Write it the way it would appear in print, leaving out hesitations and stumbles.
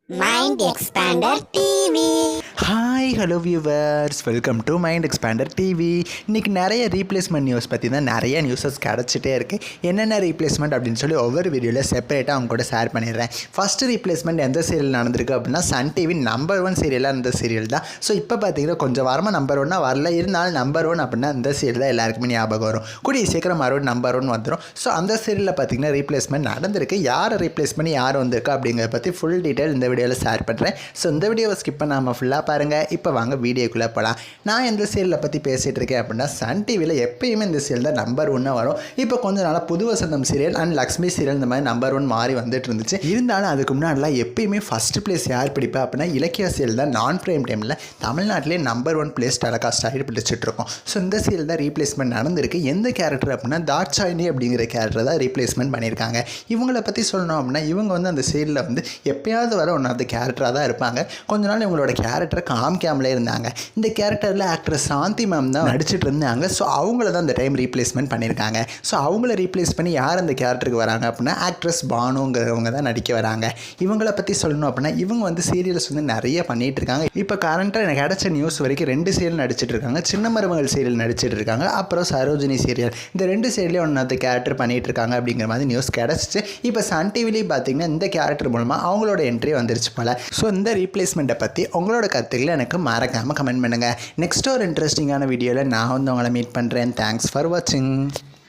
Mind Expander TV. Hi hello viewers, welcome to mind expander TV. இன்றைக்கி நிறைய replacement news பற்றி தான் நிறைய நியூஸஸ் கிடச்சிட்டே இருக்குது. என்னென்ன ரீப்ளேஸ்மெண்ட் அப்படின்னு சொல்லி ஒவ்வொரு வீடியோவில் செப்பரேட்டாக அவங்க கூட ஷேர் பண்ணிடுறேன். ஃபஸ்ட்டு ரீப்ளேஸ்மெண்ட் எந்த சீரியல் நடந்திருக்கு அப்படின்னா சன் டிவி நம்பர் 1 சீரியலாக இருந்த சீரியல் தான். ஸோ இப்போ பார்த்தீங்கன்னா கொஞ்சம் வாரமாக நம்பர் 1 வரல, இருந்தாலும் நம்பர் 1 அப்படின்னா இந்த சீரியல் தான் எல்லாருக்குமே ஞாபகம் வரும். கூடிய சீக்கிரம் மறுபடியும் நம்பர் 1 வந்துடும். ஸோ அந்த சீரியலில் பார்த்தீங்கன்னா ரீப்ளேஸ்மெண்ட் நடந்திருக்கு. யாரை ரீப்ளேஸ் பண்ணி யார் வந்திருக்கா அப்படிங்கிறத பற்றி ஃபுல் டீட்டெயில் இந்த வீடியோவில் ஷேர் பண்ணுறேன். ஸோ இந்த வீடியோவை ஸ்கிப் பண்ணாமல் ஃபுல்லாக பாருங்கள். இப்போ வாங்க வீடியோக்குள்ளே போகலாம். நான் எந்த சீரியலை பற்றி பேசிகிட்டு இருக்கேன் அப்படின்னா சன் டிவியில் எப்பயுமே இந்த சீரியல் தான் நம்பர் 1 வரும். இப்போ கொஞ்சம் நாளாக புது வசந்தம் சீரியல் அண்ட் லக்ஷ்மி சீரியல் இந்த மாதிரி நம்பர் 1 மாறி வந்துட்டு இருந்துச்சு. இருந்தாலும் அதுக்கு முன்னாடிலாம் எப்பயுமே ஃபஸ்ட்டு பிளேஸ் யார் பிடிப்பா அப்படின்னா இலக்கிய சீரியல் தான் நான் ஃப்ரேம் டைமில் தமிழ்நாட்டிலே நம்பர் 1 பிளேஸ் டெலகாஸ்ட் ஆகிட்டு பிடிச்சிட்டு இருக்கோம். ஸோ இந்த சீரியல் தான் ரீப்ளேஸ்மெண்ட் நடந்திருக்கு. எந்த கேரக்டர் அப்படின்னா தாட்சாயினி அப்படிங்கிற கேரக்டர் தான் ரீப்ளேஸ்மெண்ட் பண்ணியிருக்காங்க. இவங்களை பற்றி சொல்லணும் அப்படின்னா இவங்க வந்து அந்த சீரியலில் வந்து எப்பயாவது வர ஒன்று அந்த கேரக்டராக தான் இருப்பாங்க. கொஞ்ச நாள் இவங்களோட கேரக்டரை காமிக்காமலே இருந்தாங்க. இந்த கேரக்டரில் ஆக்ட்ரஸ் சாந்தி மேம் தான் நடிச்சிட்டு இருந்தாங்க. ஸோ அவங்கள தான் இந்த டைம் ரீப்ளேஸ்மெண்ட் பண்ணியிருக்காங்க. ஸோ அவங்கள ரீப்ளேஸ் பண்ணி யார் அந்த கேரக்டருக்கு வராங்க அப்படின்னா ஆக்ட்ரஸ் பானுங்கிறவங்க தான் நடிக்க வராங்க. இவங்கள பற்றி சொல்லணும் அப்படின்னா இவங்க வந்து சீரியல்ஸ் வந்து நிறைய பண்ணிகிட்டு இருக்காங்க. இப்போ கரண்ட்டாக எனக்கு கிடச்ச நியூஸ் வரைக்கும் 2 சீரியல் நடிச்சிட்டு இருக்காங்க. சின்ன மருமகள் சீரியல் நடிச்சிட்டு இருக்காங்க, அப்புறம் சரோஜினி சீரியல். இந்த 2 சீரியல்லையும் ஒன்று அந்த கேரக்டர் பண்ணிகிட்டு இருக்காங்க அப்படிங்கிற மாதிரி நியூஸ் கிடச்சிச்சு. இப்போ சன் டிவிலையும் பார்த்தீங்கன்னா இந்த கேரக்டர் மூலமாக அவங்களோட என்ட்ரி வந்துருச்சு போல. ஸோ இந்த ரீப்ளேஸ்மெண்ட்டை பற்றி உங்களோட கருத்துக்களை எனக்கு மறக்காமல் கமெண்ட் பண்ணுங்கள். நெக்ஸ்ட் ஒரு இன்ட்ரெஸ்டிங்கான வீடியோவில் நான் வந்து உங்களை மீட் பண்ணுறேன். தேங்க்ஸ் ஃபார் வாட்சிங்.